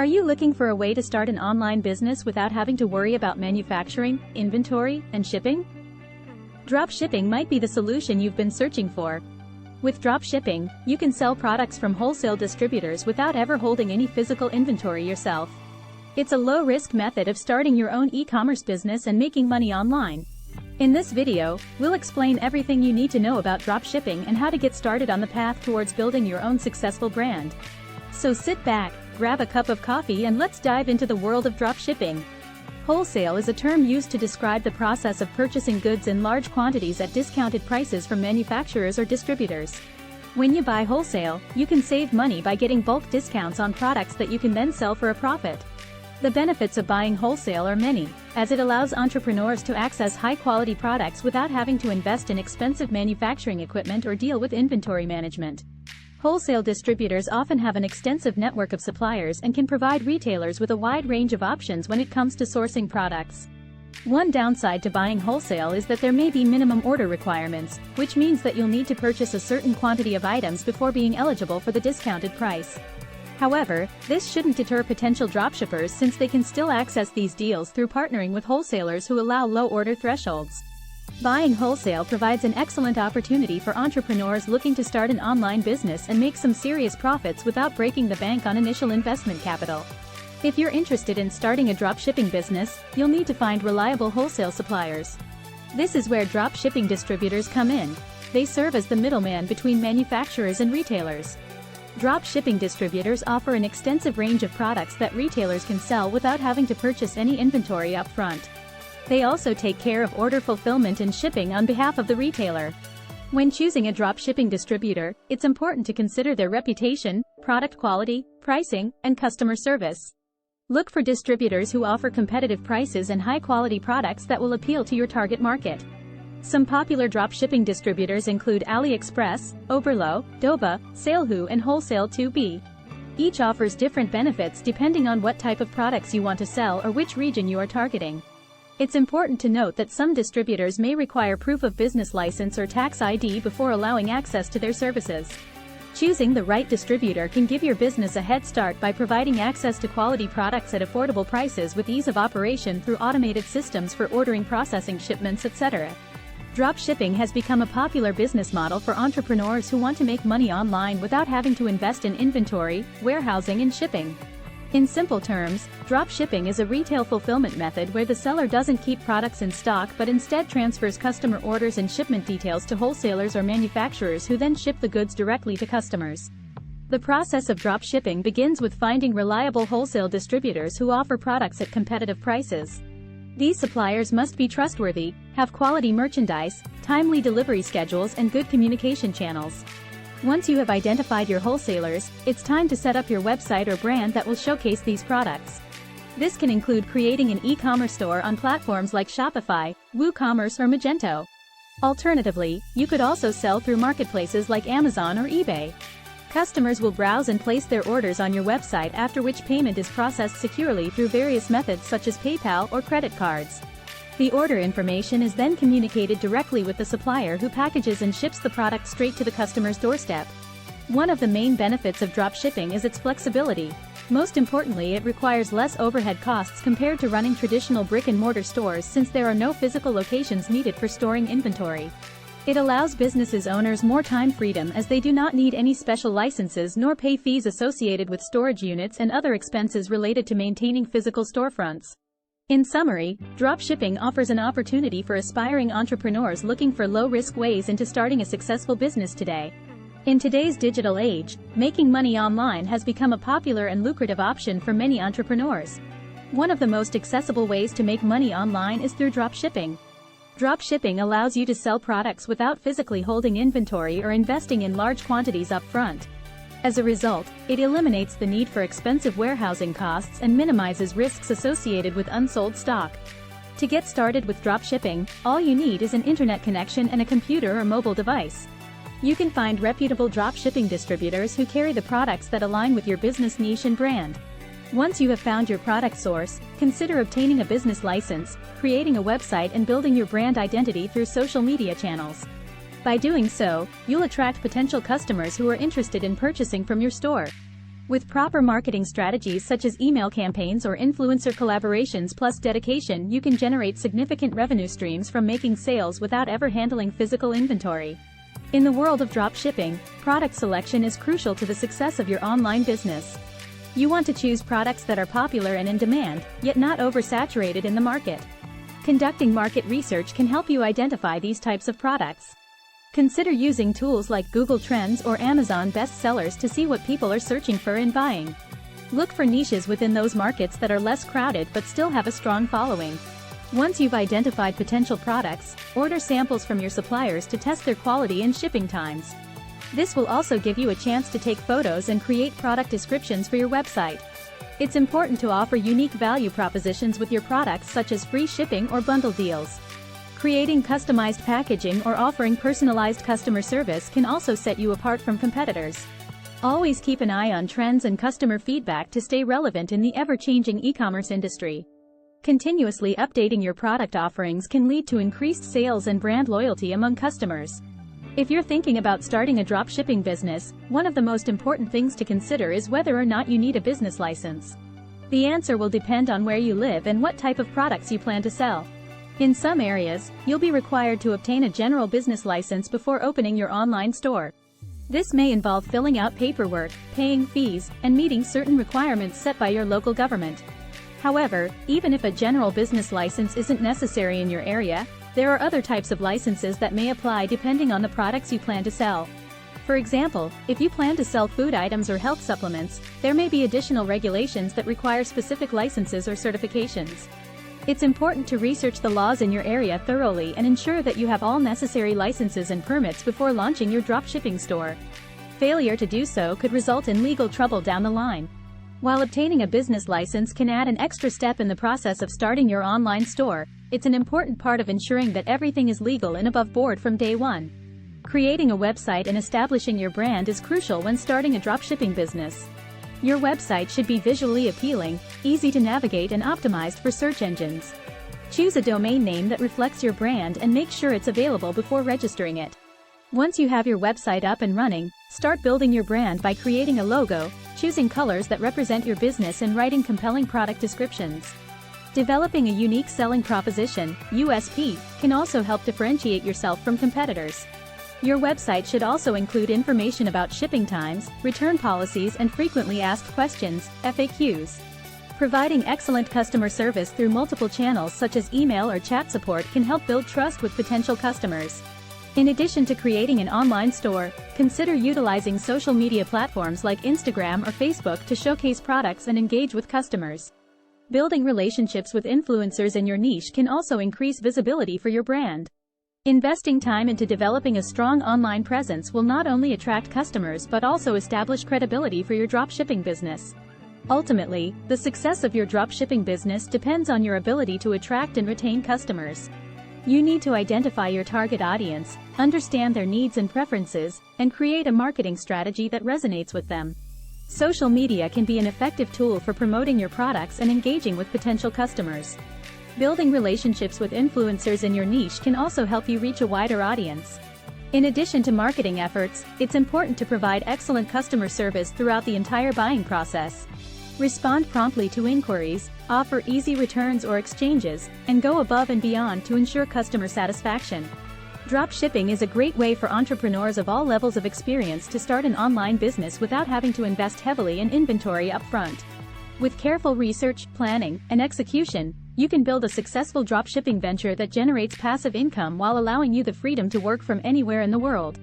Are you looking for a way to start an online business without having to worry about manufacturing, inventory, and shipping? Dropshipping might be the solution you've been searching for. With dropshipping, you can sell products from wholesale distributors without ever holding any physical inventory yourself. It's a low-risk method of starting your own e-commerce business and making money online. In this video, we'll explain everything you need to know about dropshipping and how to get started on the path towards building your own successful brand. So sit back, grab a cup of coffee and let's dive into the world of dropshipping. Wholesale is a term used to describe the process of purchasing goods in large quantities at discounted prices from manufacturers or distributors. When you buy wholesale, you can save money by getting bulk discounts on products that you can then sell for a profit. The benefits of buying wholesale are many, as it allows entrepreneurs to access high-quality products without having to invest in expensive manufacturing equipment or deal with inventory management. Wholesale distributors often have an extensive network of suppliers and can provide retailers with a wide range of options when it comes to sourcing products. One downside to buying wholesale is that there may be minimum order requirements, which means that you'll need to purchase a certain quantity of items before being eligible for the discounted price. However, this shouldn't deter potential dropshippers since they can still access these deals through partnering with wholesalers who allow low order thresholds. Buying wholesale provides an excellent opportunity for entrepreneurs looking to start an online business and make some serious profits without breaking the bank on initial investment capital. If you're interested in starting a dropshipping business, you'll need to find reliable wholesale suppliers. This is where dropshipping distributors come in. They serve as the middleman between manufacturers and retailers. Dropshipping distributors offer an extensive range of products that retailers can sell without having to purchase any inventory up front. They also take care of order fulfillment and shipping on behalf of the retailer. When choosing a dropshipping distributor, it's important to consider their reputation, product quality, pricing, and customer service. Look for distributors who offer competitive prices and high-quality products that will appeal to your target market. Some popular dropshipping distributors include AliExpress, Oberlo, Doba, Salehu and Wholesale2B. Each offers different benefits depending on what type of products you want to sell or which region you are targeting. It's important to note that some distributors may require proof of business license or tax ID before allowing access to their services. Choosing the right distributor can give your business a head start by providing access to quality products at affordable prices with ease of operation through automated systems for ordering, processing shipments, etc. Dropshipping has become a popular business model for entrepreneurs who want to make money online without having to invest in inventory, warehousing and shipping. In simple terms, dropshipping is a retail fulfillment method where the seller doesn't keep products in stock but instead transfers customer orders and shipment details to wholesalers or manufacturers who then ship the goods directly to customers. The process of dropshipping begins with finding reliable wholesale distributors who offer products at competitive prices. These suppliers must be trustworthy, have quality merchandise, timely delivery schedules and good communication channels. Once you have identified your wholesalers, it's time to set up your website or brand that will showcase these products. This can include creating an e-commerce store on platforms like Shopify, WooCommerce or Magento. Alternatively, you could also sell through marketplaces like Amazon or eBay. Customers will browse and place their orders on your website, after which payment is processed securely through various methods such as PayPal or credit cards. The order information is then communicated directly with the supplier who packages and ships the product straight to the customer's doorstep. One of the main benefits of dropshipping is its flexibility. Most importantly, it requires less overhead costs compared to running traditional brick-and-mortar stores since there are no physical locations needed for storing inventory. It allows business owners more time freedom as they do not need any special licenses nor pay fees associated with storage units and other expenses related to maintaining physical storefronts. In summary, dropshipping offers an opportunity for aspiring entrepreneurs looking for low-risk ways into starting a successful business today. In today's digital age, making money online has become a popular and lucrative option for many entrepreneurs. One of the most accessible ways to make money online is through dropshipping. Dropshipping allows you to sell products without physically holding inventory or investing in large quantities up front. As a result, it eliminates the need for expensive warehousing costs and minimizes risks associated with unsold stock. To get started with dropshipping, all you need is an internet connection and a computer or mobile device. You can find reputable dropshipping distributors who carry the products that align with your business niche and brand. Once you have found your product source, consider obtaining a business license, creating a website and building your brand identity through social media channels. By doing so, you'll attract potential customers who are interested in purchasing from your store. With proper marketing strategies such as email campaigns or influencer collaborations plus dedication, you can generate significant revenue streams from making sales without ever handling physical inventory. In the world of dropshipping, product selection is crucial to the success of your online business. You want to choose products that are popular and in demand, yet not oversaturated in the market. Conducting market research can help you identify these types of products. Consider using tools like Google Trends or Amazon bestsellers to see what people are searching for and buying. Look for niches within those markets that are less crowded but still have a strong following. Once you've identified potential products, order samples from your suppliers to test their quality and shipping times. This will also give you a chance to take photos and create product descriptions for your website. It's important to offer unique value propositions with your products such as free shipping or bundle deals. Creating customized packaging or offering personalized customer service can also set you apart from competitors. Always keep an eye on trends and customer feedback to stay relevant in the ever-changing e-commerce industry. Continuously updating your product offerings can lead to increased sales and brand loyalty among customers. If you're thinking about starting a dropshipping business, one of the most important things to consider is whether or not you need a business license. The answer will depend on where you live and what type of products you plan to sell. In some areas, you'll be required to obtain a general business license before opening your online store. This may involve filling out paperwork, paying fees, and meeting certain requirements set by your local government. However, even if a general business license isn't necessary in your area, there are other types of licenses that may apply depending on the products you plan to sell. For example, if you plan to sell food items or health supplements, there may be additional regulations that require specific licenses or certifications. It's important to research the laws in your area thoroughly and ensure that you have all necessary licenses and permits before launching your dropshipping store. Failure to do so could result in legal trouble down the line. While obtaining a business license can add an extra step in the process of starting your online store, it's an important part of ensuring that everything is legal and above board from day one. Creating a website and establishing your brand is crucial when starting a dropshipping business. Your website should be visually appealing, easy to navigate and optimized for search engines. Choose a domain name that reflects your brand and make sure it's available before registering it. Once you have your website up and running, start building your brand by creating a logo, choosing colors that represent your business and writing compelling product descriptions. Developing a unique selling proposition, USP, can also help differentiate yourself from competitors. Your website should also include information about shipping times, return policies, and frequently asked questions, FAQs. Providing excellent customer service through multiple channels such as email or chat support can help build trust with potential customers. In addition to creating an online store, consider utilizing social media platforms like Instagram or Facebook to showcase products and engage with customers. Building relationships with influencers in your niche can also increase visibility for your brand. Investing time into developing a strong online presence will not only attract customers but also establish credibility for your dropshipping business. Ultimately, the success of your dropshipping business depends on your ability to attract and retain customers. You need to identify your target audience, understand their needs and preferences, and create a marketing strategy that resonates with them. Social media can be an effective tool for promoting your products and engaging with potential customers. Building relationships with influencers in your niche can also help you reach a wider audience. In addition to marketing efforts, it's important to provide excellent customer service throughout the entire buying process. Respond promptly to inquiries, offer easy returns or exchanges, and go above and beyond to ensure customer satisfaction. Dropshipping is a great way for entrepreneurs of all levels of experience to start an online business without having to invest heavily in inventory upfront. With careful research, planning, and execution, you can build a successful dropshipping venture that generates passive income while allowing you the freedom to work from anywhere in the world.